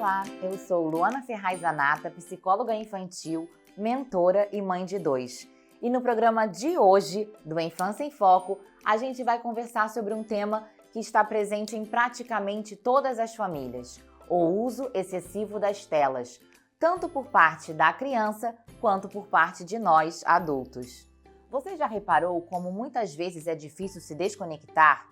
Olá, eu sou Luana Ferraz Zanata, psicóloga infantil, mentora e mãe de 2. E no programa de hoje, do Infância em Foco, a gente vai conversar sobre um tema que está presente em praticamente todas as famílias: o uso excessivo das telas, tanto por parte da criança quanto por parte de nós, adultos. Você já reparou como muitas vezes é difícil se desconectar?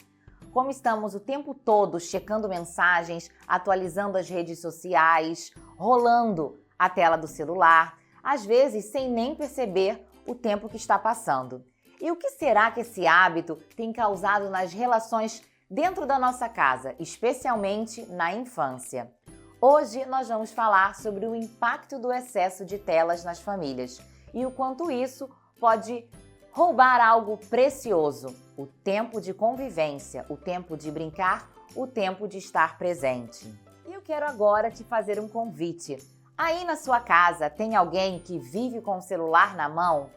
Como estamos o tempo todo checando mensagens, atualizando as redes sociais, rolando a tela do celular, às vezes sem nem perceber o tempo que está passando. E o que será que esse hábito tem causado nas relações dentro da nossa casa, especialmente na infância? Hoje nós vamos falar sobre o impacto do excesso de telas nas famílias e o quanto isso pode roubar algo precioso: o tempo de convivência, o tempo de brincar, o tempo de estar presente. E eu quero agora te fazer um convite. Aí na sua casa tem alguém que vive com o celular na mão?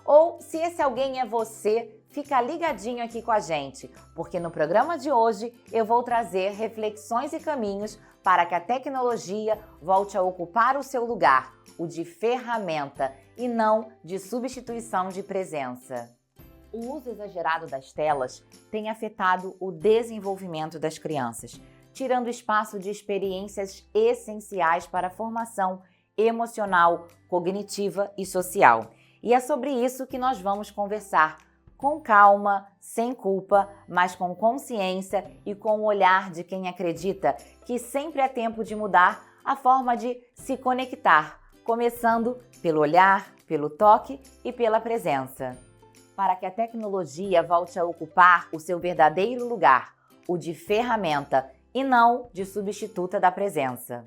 Ou se esse alguém é você, fica ligadinho aqui com a gente, porque no programa de hoje eu vou trazer reflexões e caminhos para que a tecnologia volte a ocupar o seu lugar, o de ferramenta e não de substituição de presença. O uso exagerado das telas tem afetado o desenvolvimento das crianças, tirando espaço de experiências essenciais para a formação emocional, cognitiva e social. E é sobre isso que nós vamos conversar, com calma, sem culpa, mas com consciência e com o olhar de quem acredita que sempre é tempo de mudar a forma de se conectar, começando pelo olhar, pelo toque e pela presença. Para que a tecnologia volte a ocupar o seu verdadeiro lugar, o de ferramenta e não de substituta da presença.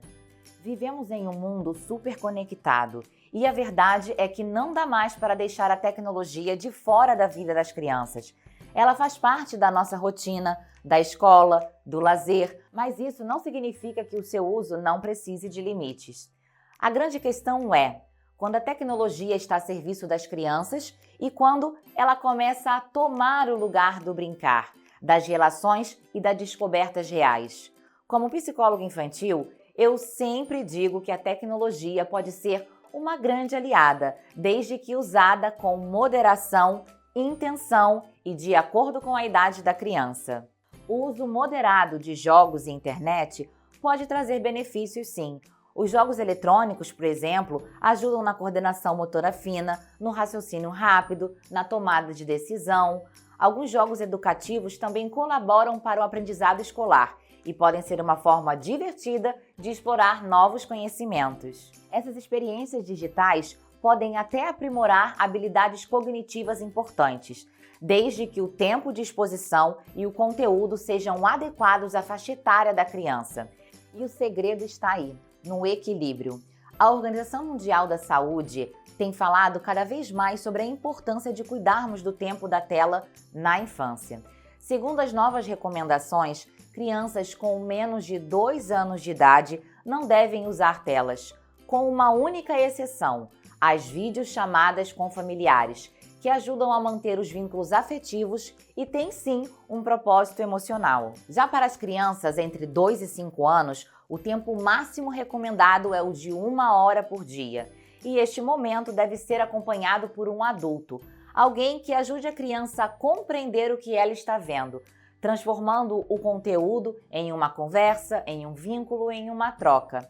Vivemos em um mundo super conectado e a verdade é que não dá mais para deixar a tecnologia de fora da vida das crianças. Ela faz parte da nossa rotina, da escola, do lazer, mas isso não significa que o seu uso não precise de limites. A grande questão é quando a tecnologia está a serviço das crianças e quando ela começa a tomar o lugar do brincar, das relações e das descobertas reais. Como psicóloga infantil, eu sempre digo que a tecnologia pode ser uma grande aliada, desde que usada com moderação, intenção e de acordo com a idade da criança. O uso moderado de jogos e internet pode trazer benefícios, sim. Os jogos eletrônicos, por exemplo, ajudam na coordenação motora fina, no raciocínio rápido, na tomada de decisão. Alguns jogos educativos também colaboram para o aprendizado escolar e podem ser uma forma divertida de explorar novos conhecimentos. Essas experiências digitais podem até aprimorar habilidades cognitivas importantes, desde que o tempo de exposição e o conteúdo sejam adequados à faixa etária da criança. E o segredo está aí, no equilíbrio. A Organização Mundial da Saúde tem falado cada vez mais sobre a importância de cuidarmos do tempo da tela na infância. Segundo as novas recomendações, crianças com menos de 2 anos de idade não devem usar telas, com uma única exceção: as videochamadas com familiares, que ajudam a manter os vínculos afetivos e têm sim um propósito emocional. Já para as crianças entre 2 e 5 anos, o tempo máximo recomendado é o de 1 hora por dia. E este momento deve ser acompanhado por um adulto, alguém que ajude a criança a compreender o que ela está vendo, transformando o conteúdo em uma conversa, em um vínculo, em uma troca.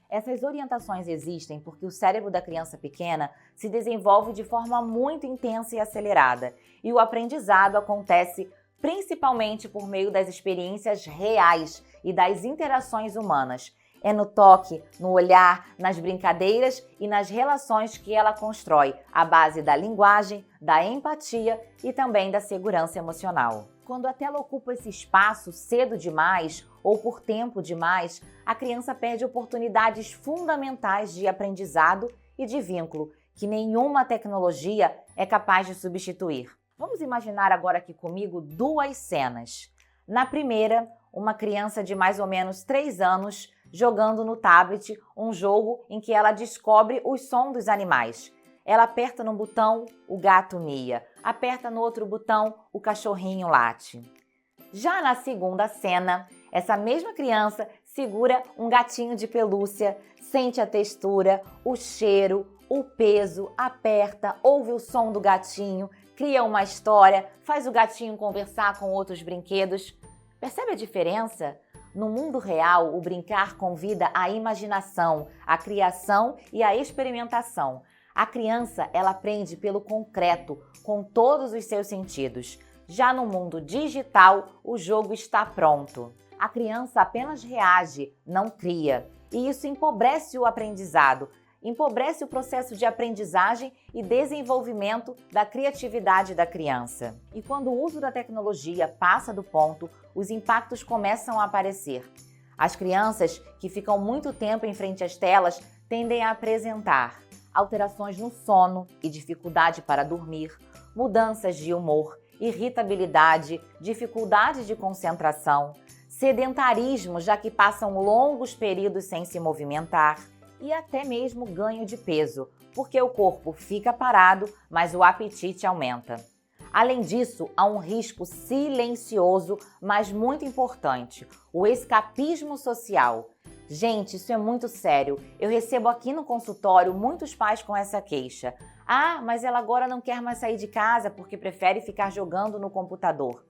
Essas orientações existem porque o cérebro da criança pequena se desenvolve de forma muito intensa e acelerada, e o aprendizado acontece principalmente por meio das experiências reais e das interações humanas. É no toque, no olhar, nas brincadeiras e nas relações que ela constrói, à base da linguagem, da empatia e também da segurança emocional. Quando a tela ocupa esse espaço cedo demais ou por tempo demais, a criança perde oportunidades fundamentais de aprendizado e de vínculo, que nenhuma tecnologia é capaz de substituir. Vamos imaginar agora aqui comigo 2 cenas. Na primeira, uma criança de mais ou menos 3 anos jogando no tablet um jogo em que ela descobre os sons dos animais. Ela aperta no botão, o gato mia. Aperta no outro botão, o cachorrinho late. Já na segunda cena, essa mesma criança segura um gatinho de pelúcia, sente a textura, o cheiro, o peso, aperta, ouve o som do gatinho, cria uma história, faz o gatinho conversar com outros brinquedos. Percebe a diferença? No mundo real, o brincar convida a imaginação, a criação e a experimentação. A criança, ela aprende pelo concreto, com todos os seus sentidos. Já no mundo digital, o jogo está pronto. A criança apenas reage, não cria. E isso empobrece o aprendizado, empobrece o processo de aprendizagem e desenvolvimento da criatividade da criança. E quando o uso da tecnologia passa do ponto, os impactos começam a aparecer. As crianças que ficam muito tempo em frente às telas tendem a apresentar alterações no sono e dificuldade para dormir, mudanças de humor, irritabilidade, dificuldade de concentração, sedentarismo, já que passam longos períodos sem se movimentar, e até mesmo ganho de peso, porque o corpo fica parado, mas o apetite aumenta. Além disso, há um risco silencioso, mas muito importante, o escapismo social. Gente, isso é muito sério. Eu recebo aqui no consultório muitos pais com essa queixa. Ah, mas ela agora não quer mais sair de casa porque prefere ficar jogando no computador.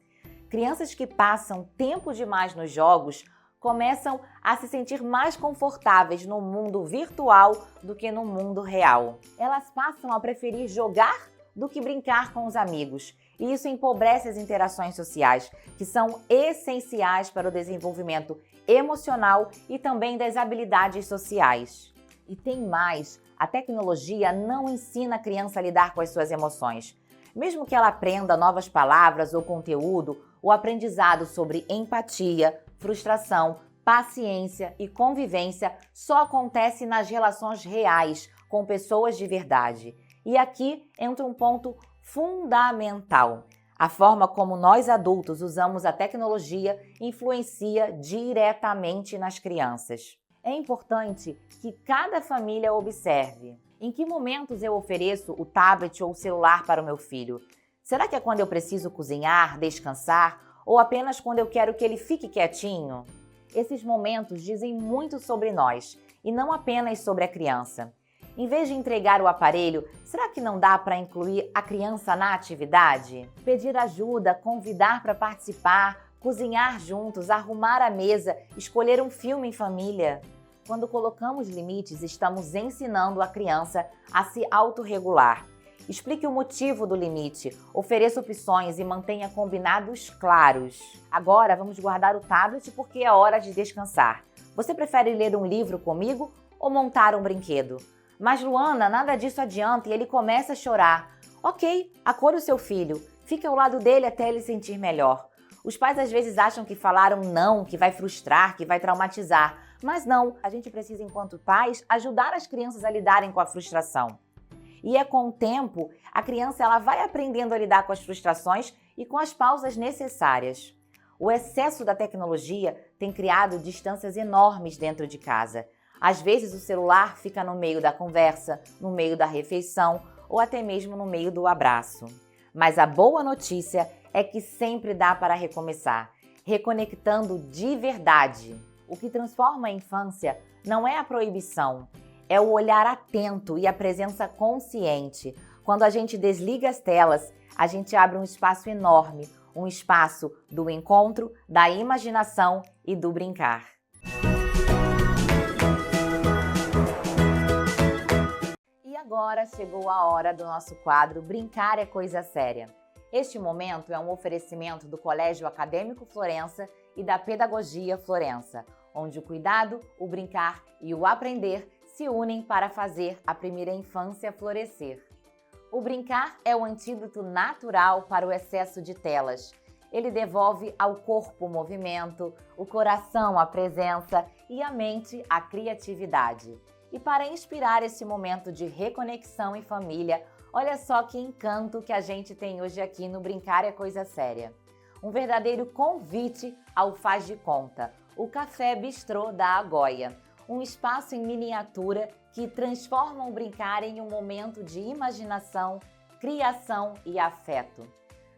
Crianças que passam tempo demais nos jogos começam a se sentir mais confortáveis no mundo virtual do que no mundo real. Elas passam a preferir jogar do que brincar com os amigos. E isso empobrece as interações sociais, que são essenciais para o desenvolvimento emocional e também das habilidades sociais. E tem mais, a tecnologia não ensina a criança a lidar com as suas emoções. Mesmo que ela aprenda novas palavras ou conteúdo, o aprendizado sobre empatia, frustração, paciência e convivência só acontece nas relações reais, com pessoas de verdade. E aqui entra um ponto fundamental. A forma como nós adultos usamos a tecnologia influencia diretamente nas crianças. É importante que cada família observe em que momentos eu ofereço o tablet ou o celular para o meu filho. Será que é quando eu preciso cozinhar, descansar ou apenas quando eu quero que ele fique quietinho? Esses momentos dizem muito sobre nós e não apenas sobre a criança. Em vez de entregar o aparelho, será que não dá para incluir a criança na atividade? Pedir ajuda, convidar para participar, cozinhar juntos, arrumar a mesa, escolher um filme em família. Quando colocamos limites, estamos ensinando a criança a se autorregular. Explique o motivo do limite, ofereça opções e mantenha combinados claros. Agora vamos guardar o tablet porque é hora de descansar. Você prefere ler um livro comigo ou montar um brinquedo? Mas Luana, nada disso adianta e ele começa a chorar. Ok, acolha o seu filho, fique ao lado dele até ele sentir melhor. Os pais às vezes acham que falaram não, que vai frustrar, que vai traumatizar. Mas não, a gente precisa, enquanto pais, ajudar as crianças a lidarem com a frustração. E é com o tempo, a criança ela vai aprendendo a lidar com as frustrações e com as pausas necessárias. O excesso da tecnologia tem criado distâncias enormes dentro de casa. Às vezes o celular fica no meio da conversa, no meio da refeição ou até mesmo no meio do abraço. Mas a boa notícia é que sempre dá para recomeçar, reconectando de verdade. O que transforma a infância não é a proibição, é o olhar atento e a presença consciente. Quando a gente desliga as telas, a gente abre um espaço enorme, um espaço do encontro, da imaginação e do brincar. E agora chegou a hora do nosso quadro Brincar é Coisa Séria. Este momento é um oferecimento do Colégio Acadêmico Florença e da Pedagogia Florença, onde o cuidado, o brincar e o aprender se unem para fazer a primeira infância florescer. O brincar é o antídoto natural para o excesso de telas. Ele devolve ao corpo o movimento, o coração a presença e a mente a criatividade. E para inspirar esse momento de reconexão em família, olha só que encanto que a gente tem hoje aqui no Brincar é Coisa Séria. Um verdadeiro convite ao Faz de Conta, o Café Bistrô da Agóia. Um espaço em miniatura que transforma o brincar em um momento de imaginação, criação e afeto.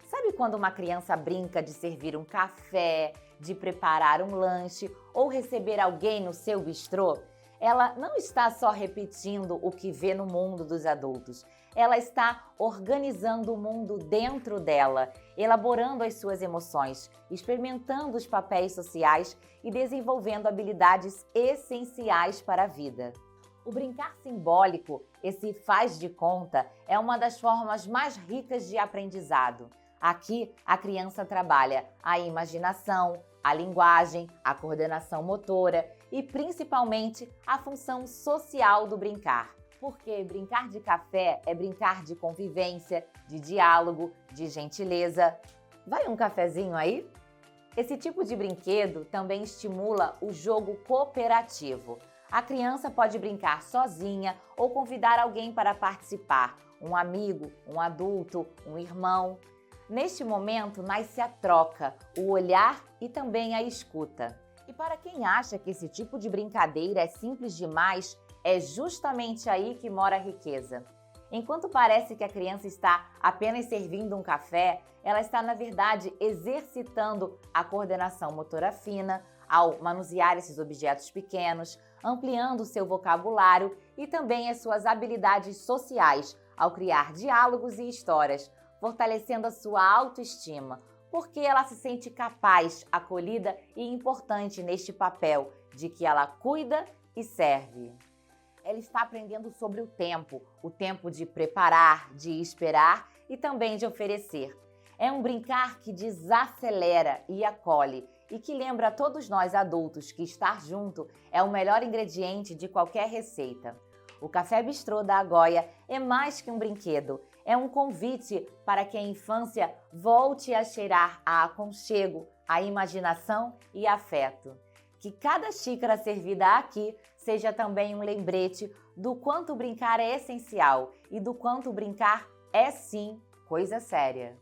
Sabe quando uma criança brinca de servir um café, de preparar um lanche ou receber alguém no seu bistrô? Ela não está só repetindo o que vê no mundo dos adultos. Ela está organizando o mundo dentro dela, elaborando as suas emoções, experimentando os papéis sociais e desenvolvendo habilidades essenciais para a vida. O brincar simbólico, esse faz de conta, é uma das formas mais ricas de aprendizado. Aqui, a criança trabalha a imaginação, a linguagem, a coordenação motora e, principalmente, a função social do brincar. Porque brincar de café é brincar de convivência, de diálogo, de gentileza. Vai um cafezinho aí? Esse tipo de brinquedo também estimula o jogo cooperativo. A criança pode brincar sozinha ou convidar alguém para participar, um amigo, um adulto, um irmão. Neste momento, nasce a troca, o olhar e também a escuta. E para quem acha que esse tipo de brincadeira é simples demais, é justamente aí que mora a riqueza. Enquanto parece que a criança está apenas servindo um café, ela está, na verdade, exercitando a coordenação motora fina, ao manusear esses objetos pequenos, ampliando o seu vocabulário e também as suas habilidades sociais, ao criar diálogos e histórias, fortalecendo a sua autoestima, porque ela se sente capaz, acolhida e importante neste papel de que ela cuida e serve. Ela está aprendendo sobre o tempo de preparar, de esperar e também de oferecer. É um brincar que desacelera e acolhe e que lembra a todos nós adultos que estar junto é o melhor ingrediente de qualquer receita. O Café Bistrô da Agóia é mais que um brinquedo, é um convite para que a infância volte a cheirar a aconchego, a imaginação e afeto. Que cada xícara servida aqui seja também um lembrete do quanto brincar é essencial e do quanto brincar é sim coisa séria.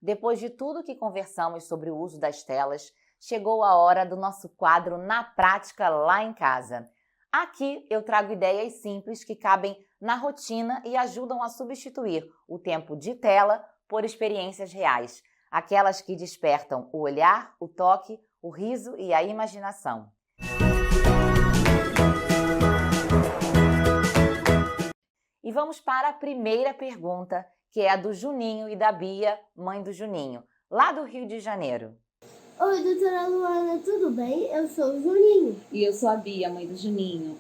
Depois de tudo que conversamos sobre o uso das telas, chegou a hora do nosso quadro Na Prática lá em casa. Aqui eu trago ideias simples que cabem na rotina e ajudam a substituir o tempo de tela por experiências reais, aquelas que despertam o olhar, o toque, o riso e a imaginação. E vamos para a primeira pergunta, que é a do Juninho e da Bia, mãe do Juninho, lá do Rio de Janeiro. Oi, doutora Luana, tudo bem? Eu sou o Juninho. E eu sou a Bia, mãe do Juninho.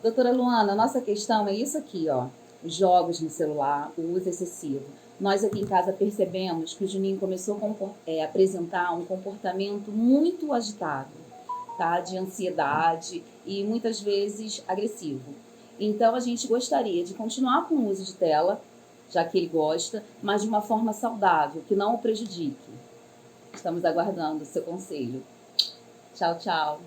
Doutora Luana, a nossa questão é isso aqui, ó. Os jogos no celular, o uso excessivo. Nós aqui em casa percebemos que o Juninho começou a apresentar um comportamento muito agitado, tá? De ansiedade e muitas vezes agressivo. Então a gente gostaria de continuar com o uso de tela, já que ele gosta, mas de uma forma saudável, que não o prejudique. Estamos aguardando o seu conselho. Tchau, tchau.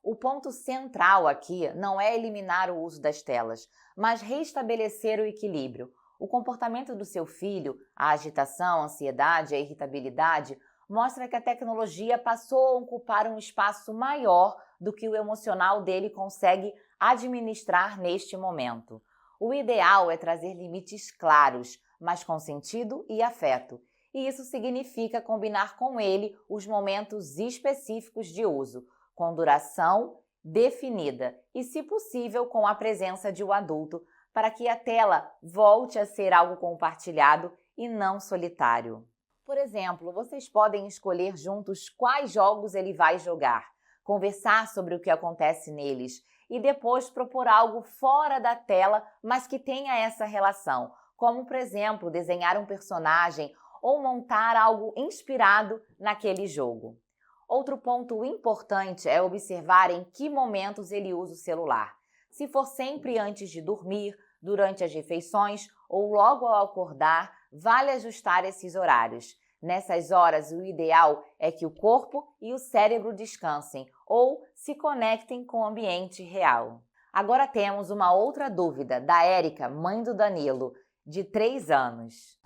O ponto central aqui não é eliminar o uso das telas, mas restabelecer o equilíbrio. O comportamento do seu filho, a agitação, a ansiedade, a irritabilidade, mostra que a tecnologia passou a ocupar um espaço maior do que o emocional dele consegue administrar neste momento. O ideal é trazer limites claros, mas com sentido e afeto. E isso significa combinar com ele os momentos específicos de uso, com duração definida e, se possível, com a presença de um adulto, para que a tela volte a ser algo compartilhado e não solitário. Por exemplo, vocês podem escolher juntos quais jogos ele vai jogar, conversar sobre o que acontece neles e depois propor algo fora da tela, mas que tenha essa relação, como, por exemplo, desenhar um personagem ou montar algo inspirado naquele jogo. Outro ponto importante é observar em que momentos ele usa o celular. Se for sempre antes de dormir, durante as refeições ou logo ao acordar, vale ajustar esses horários. Nessas horas, o ideal é que o corpo e o cérebro descansem ou se conectem com o ambiente real. Agora temos uma outra dúvida da Érica, mãe do Danilo, de 3 anos.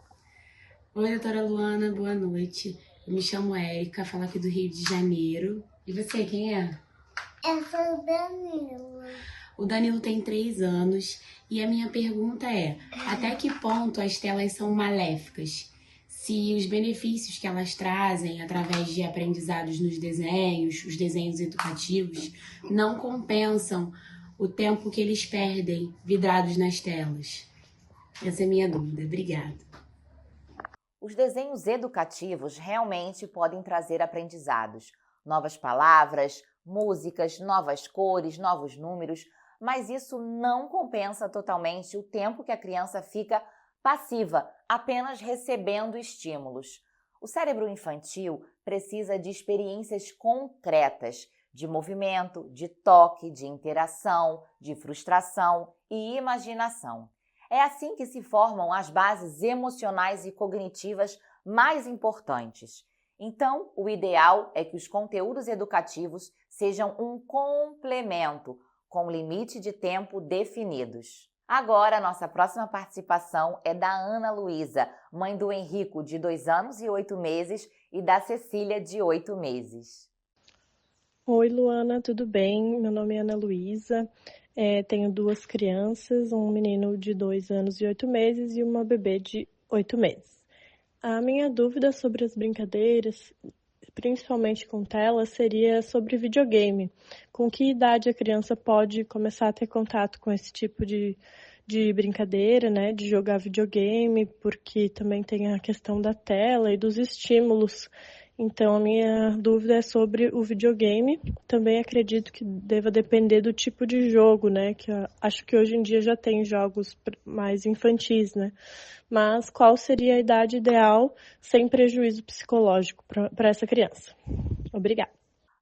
Oi, doutora Luana, boa noite. Eu me chamo Érica, falo aqui do Rio de Janeiro. E você, quem é? Eu sou o Danilo. O Danilo tem 3 anos e a minha pergunta é: até que ponto as telas são maléficas? Se os benefícios que elas trazem através de aprendizados nos desenhos, os desenhos educativos, não compensam o tempo que eles perdem vidrados nas telas. Essa é a minha dúvida. Obrigada. Os desenhos educativos realmente podem trazer aprendizados, novas palavras, músicas, novas cores, novos números, mas isso não compensa totalmente o tempo que a criança fica passiva, apenas recebendo estímulos. O cérebro infantil precisa de experiências concretas, de movimento, de toque, de interação, de frustração e imaginação. É assim que se formam as bases emocionais e cognitivas mais importantes. Então, o ideal é que os conteúdos educativos sejam um complemento, com limite de tempo definidos. Agora, a nossa próxima participação é da Ana Luísa, mãe do Henrico, de 2 anos e 8 meses, e da Cecília, de 8 meses. Oi, Luana, tudo bem? Meu nome é Ana Luísa. Tenho 2 crianças, um menino de 2 anos e 8 meses e uma bebê de 8 meses. A minha dúvida sobre as brincadeiras, principalmente com telas, seria sobre videogame. Com que idade a criança pode começar a ter contato com esse tipo de brincadeira, né? De jogar videogame, porque também tem a questão da tela e dos estímulos. Então, a minha dúvida é sobre o videogame. Também acredito que deva depender do tipo de jogo, né? Que acho que hoje em dia já tem jogos mais infantis, né? Mas qual seria a idade ideal sem prejuízo psicológico para essa criança? Obrigada.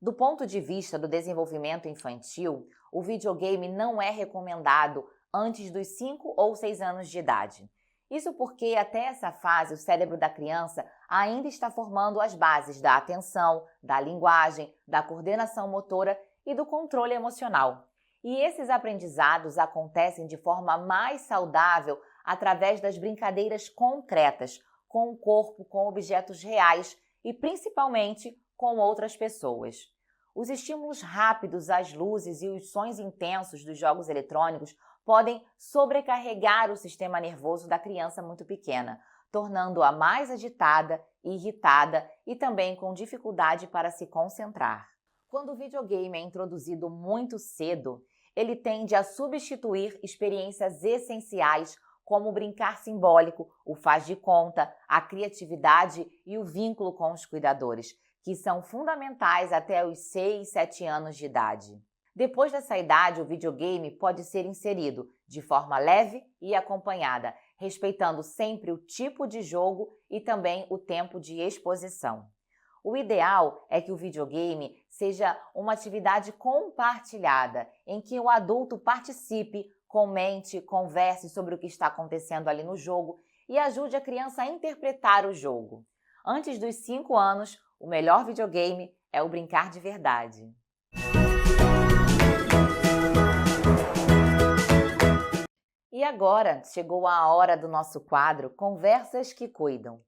Do ponto de vista do desenvolvimento infantil, o videogame não é recomendado antes dos 5 ou 6 anos de idade. Isso porque até essa fase o cérebro da criança ainda está formando as bases da atenção, da linguagem, da coordenação motora e do controle emocional. E esses aprendizados acontecem de forma mais saudável através das brincadeiras concretas, com o corpo, com objetos reais e principalmente com outras pessoas. Os estímulos rápidos, as luzes e os sons intensos dos jogos eletrônicos podem sobrecarregar o sistema nervoso da criança muito pequena, tornando-a mais agitada, irritada e também com dificuldade para se concentrar. Quando o videogame é introduzido muito cedo, ele tende a substituir experiências essenciais como o brincar simbólico, o faz de conta, a criatividade e o vínculo com os cuidadores, que são fundamentais até os 6, 7 anos de idade. Depois dessa idade, o videogame pode ser inserido de forma leve e acompanhada, respeitando sempre o tipo de jogo e também o tempo de exposição. O ideal é que o videogame seja uma atividade compartilhada, em que o adulto participe, comente, converse sobre o que está acontecendo ali no jogo e ajude a criança a interpretar o jogo. Antes dos 5 anos, o melhor videogame é o brincar de verdade. E agora chegou a hora do nosso quadro Conversas que Cuidam.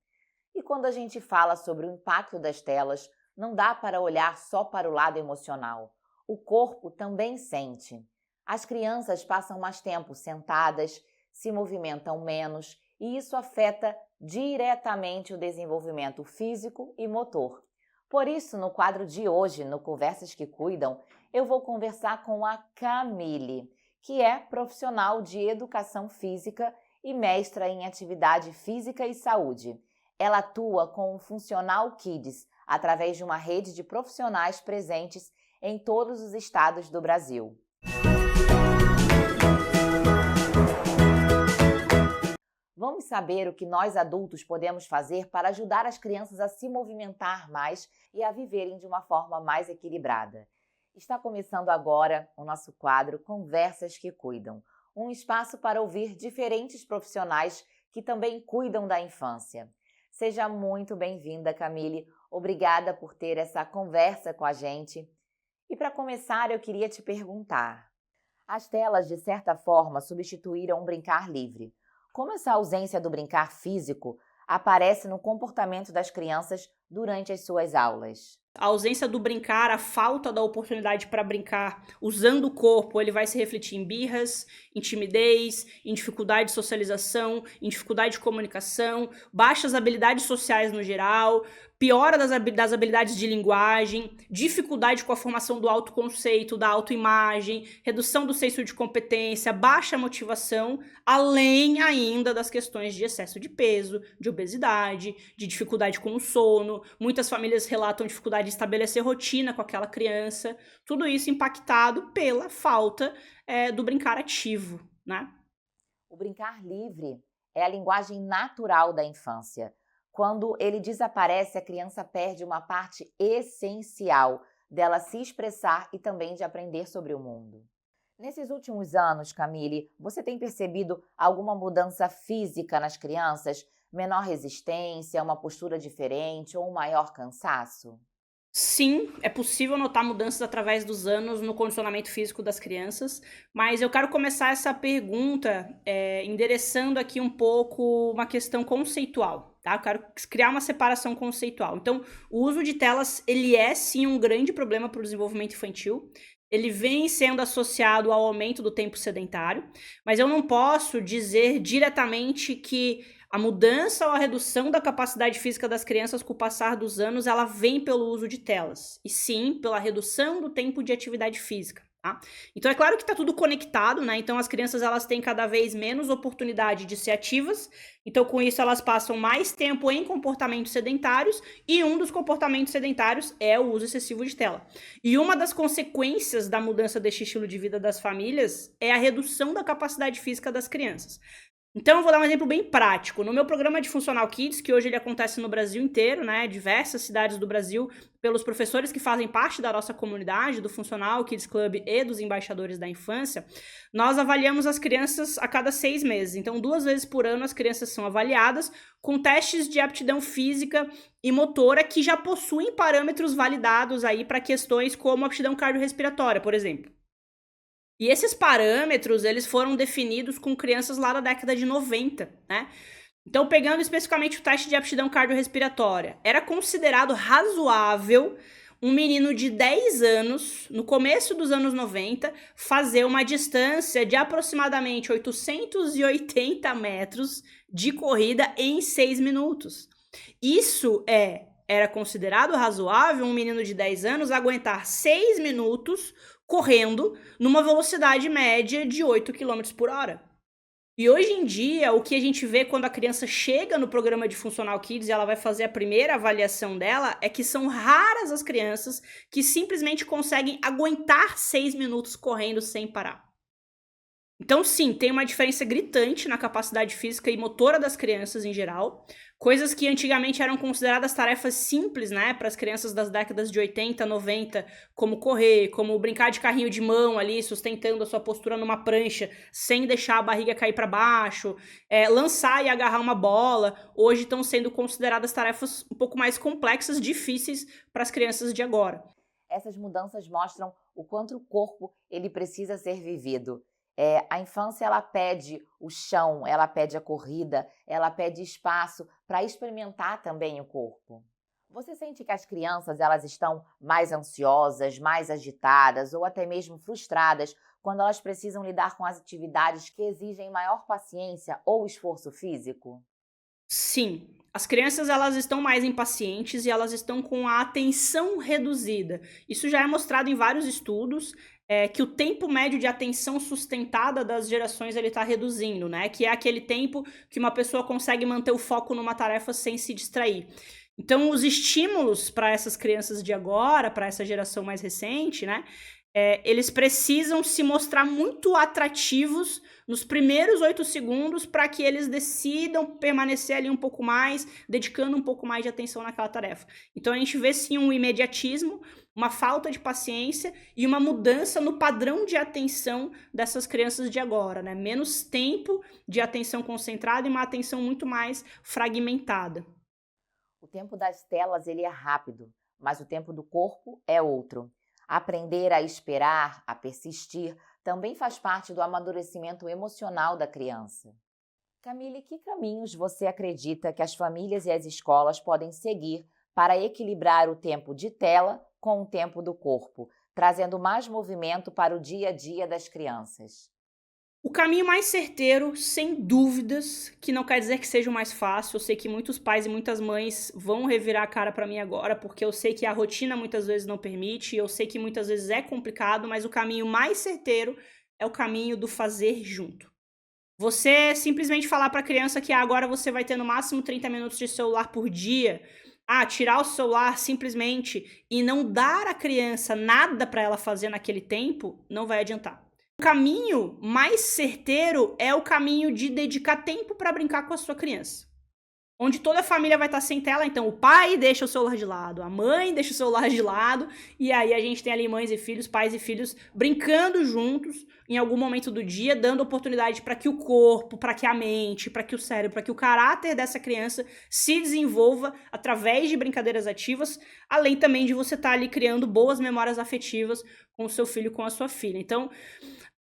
E quando a gente fala sobre o impacto das telas, não dá para olhar só para o lado emocional. O corpo também sente. As crianças passam mais tempo sentadas, se movimentam menos e isso afeta diretamente o desenvolvimento físico e motor. Por isso, no quadro de hoje, no Conversas que Cuidam, eu vou conversar com a Camille, que é profissional de educação física e mestra em atividade física e saúde. Ela atua com o Funcional Kids, através de uma rede de profissionais presentes em todos os estados do Brasil. Vamos saber o que nós adultos podemos fazer para ajudar as crianças a se movimentar mais e a viverem de uma forma mais equilibrada. Está começando agora o nosso quadro Conversas que Cuidam, um espaço para ouvir diferentes profissionais que também cuidam da infância. Seja muito bem-vinda, Camille. Obrigada por ter essa conversa com a gente. E para começar, eu queria te perguntar: as telas, de certa forma, substituíram o brincar livre. Como essa ausência do brincar físico aparece no comportamento das crianças durante as suas aulas? A ausência do brincar, a falta da oportunidade para brincar usando o corpo, ele vai se refletir em birras, em timidez, em dificuldade de socialização, em dificuldade de comunicação, baixas habilidades sociais no geral, piora das habilidades de linguagem, dificuldade com a formação do autoconceito, da autoimagem, redução do senso de competência, baixa motivação, além ainda das questões de excesso de peso, de obesidade, de dificuldade com o sono. Muitas famílias relatam dificuldade de estabelecer rotina com aquela criança. Tudo isso impactado pela falta do brincar ativo, né? O brincar livre é a linguagem natural da infância. Quando ele desaparece, a criança perde uma parte essencial dela se expressar e também de aprender sobre o mundo. Nesses últimos anos, Camille, você tem percebido alguma mudança física nas crianças? Menor resistência, uma postura diferente ou um maior cansaço? Sim, é possível notar mudanças através dos anos no condicionamento físico das crianças, mas eu quero começar essa pergunta endereçando aqui um pouco uma questão conceitual, tá? Eu quero criar uma separação conceitual. Então, o uso de telas, ele é sim um grande problema para o desenvolvimento infantil. Ele vem sendo associado ao aumento do tempo sedentário, mas eu não posso dizer diretamente que a mudança ou a redução da capacidade física das crianças com o passar dos anos, ela vem pelo uso de telas, e sim pela redução do tempo de atividade física. Tá? Então é claro que está tudo conectado, né? Então as crianças elas têm cada vez menos oportunidade de ser ativas, então com isso elas passam mais tempo em comportamentos sedentários, e um dos comportamentos sedentários é o uso excessivo de tela. E uma das consequências da mudança deste estilo de vida das famílias é a redução da capacidade física das crianças. Então eu vou dar um exemplo bem prático. No meu programa de Funcional Kids, que hoje ele acontece no Brasil inteiro, né, diversas cidades do Brasil, pelos professores que fazem parte da nossa comunidade, do Funcional Kids Club e dos embaixadores da infância, nós avaliamos as crianças a cada 6 meses. Então 2 vezes por ano as crianças são avaliadas com testes de aptidão física e motora que já possuem parâmetros validados aí para questões como aptidão cardiorrespiratória, por exemplo. E esses parâmetros, eles foram definidos com crianças lá da década de 90, né? Então, pegando especificamente o teste de aptidão cardiorrespiratória, era considerado razoável um menino de 10 anos, no começo dos anos 90, fazer uma distância de aproximadamente 880 metros de corrida em 6 minutos. Isso era considerado razoável um menino de 10 anos aguentar 6 minutos correndo numa velocidade média de 8 km por hora. E hoje em dia, o que a gente vê quando a criança chega no programa de Funcional Kids e ela vai fazer a primeira avaliação dela, é que são raras as crianças que simplesmente conseguem aguentar 6 minutos correndo sem parar. Então, sim, tem uma diferença gritante na capacidade física e motora das crianças em geral. Coisas que antigamente eram consideradas tarefas simples, né, para as crianças das décadas de 80, 90, como correr, como brincar de carrinho de mão ali, sustentando a sua postura numa prancha, sem deixar a barriga cair para baixo, lançar e agarrar uma bola, hoje estão sendo consideradas tarefas um pouco mais complexas, difíceis para as crianças de agora. Essas mudanças mostram o quanto o corpo ele precisa ser vivido. A infância ela pede o chão, ela pede a corrida, ela pede espaço para experimentar também o corpo. Você sente que as crianças elas estão mais ansiosas, mais agitadas ou até mesmo frustradas quando elas precisam lidar com as atividades que exigem maior paciência ou esforço físico? Sim, as crianças elas estão mais impacientes e elas estão com a atenção reduzida. Isso já é mostrado em vários estudos, que o tempo médio de atenção sustentada das gerações ele está reduzindo, né? Que é aquele tempo que uma pessoa consegue manter o foco numa tarefa sem se distrair. Então, os estímulos para essas crianças de agora, para essa geração mais recente, né? Eles precisam se mostrar muito atrativos nos primeiros 8 segundos para que eles decidam permanecer ali um pouco mais, dedicando um pouco mais de atenção naquela tarefa. Então a gente vê sim um imediatismo, uma falta de paciência e uma mudança no padrão de atenção dessas crianças de agora, né? Menos tempo de atenção concentrada e uma atenção muito mais fragmentada. O tempo das telas ele é rápido, mas o tempo do corpo é outro. Aprender a esperar, a persistir, também faz parte do amadurecimento emocional da criança. Camille, que caminhos você acredita que as famílias e as escolas podem seguir para equilibrar o tempo de tela com o tempo do corpo, trazendo mais movimento para o dia a dia das crianças? O caminho mais certeiro, sem dúvidas, que não quer dizer que seja o mais fácil. Eu sei que muitos pais e muitas mães vão revirar a cara para mim agora, porque eu sei que a rotina muitas vezes não permite, eu sei que muitas vezes é complicado, mas o caminho mais certeiro é o caminho do fazer junto. Você simplesmente falar para a criança que agora você vai ter no máximo 30 minutos de celular por dia, tirar o celular simplesmente e não dar à criança nada para ela fazer naquele tempo, não vai adiantar. O caminho mais certeiro é o caminho de dedicar tempo para brincar com a sua criança. Onde toda a família vai estar sem tela, então o pai deixa o celular de lado, a mãe deixa o celular de lado, e aí a gente tem ali mães e filhos, pais e filhos brincando juntos em algum momento do dia, dando oportunidade para que o corpo, para que a mente, para que o cérebro, para que o caráter dessa criança se desenvolva através de brincadeiras ativas, além também de você estar ali criando boas memórias afetivas com o seu filho, com a sua filha. Então,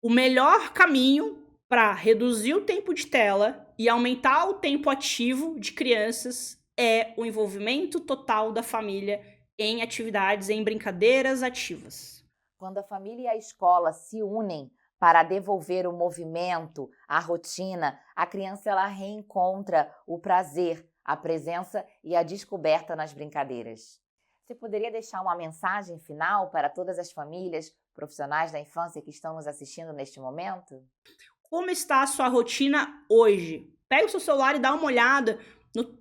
o melhor caminho para reduzir o tempo de tela e aumentar o tempo ativo de crianças é o envolvimento total da família em atividades, em brincadeiras ativas. Quando a família e a escola se unem para devolver o movimento, a rotina, a criança ela reencontra o prazer, a presença e a descoberta nas brincadeiras. Você poderia deixar uma mensagem final para todas as famílias, profissionais da infância que estão nos assistindo neste momento? Como está a sua rotina hoje? Pega o seu celular e dá uma olhada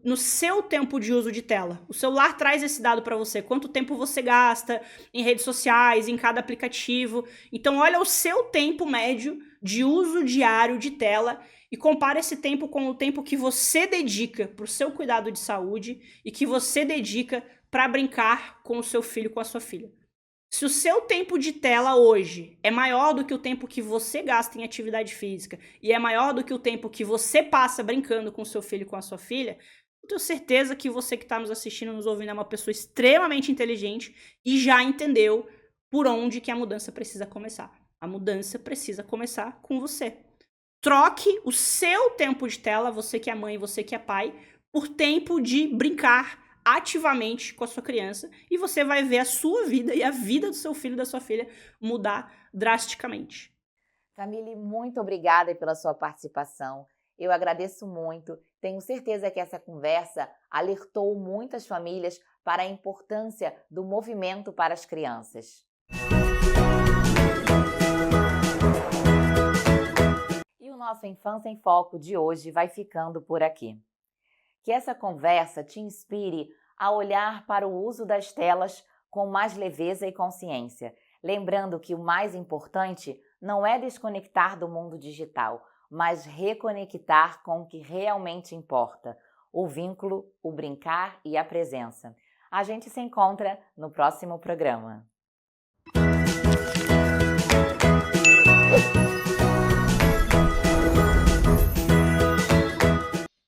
no seu tempo de uso de tela. O celular traz esse dado para você. Quanto tempo você gasta em redes sociais, em cada aplicativo. Então, olha o seu tempo médio de uso diário de tela e compara esse tempo com o tempo que você dedica para o seu cuidado de saúde e que você dedica para brincar com o seu filho, com a sua filha. Se o seu tempo de tela hoje é maior do que o tempo que você gasta em atividade física e é maior do que o tempo que você passa brincando com o seu filho e com a sua filha, eu tenho certeza que você que está nos assistindo, nos ouvindo, é uma pessoa extremamente inteligente e já entendeu por onde que a mudança precisa começar. A mudança precisa começar com você. Troque o seu tempo de tela, você que é mãe, você que é pai, por tempo de brincar ativamente com a sua criança e você vai ver a sua vida e a vida do seu filho e da sua filha mudar drasticamente. Camille, muito obrigada pela sua participação. Eu agradeço muito. Tenho certeza que essa conversa alertou muitas famílias para a importância do movimento para as crianças. E o nosso Infância em Foco de hoje vai ficando por aqui. Que essa conversa te inspire a olhar para o uso das telas com mais leveza e consciência, lembrando que o mais importante não é desconectar do mundo digital, mas reconectar com o que realmente importa, o vínculo, o brincar e a presença. A gente se encontra no próximo programa.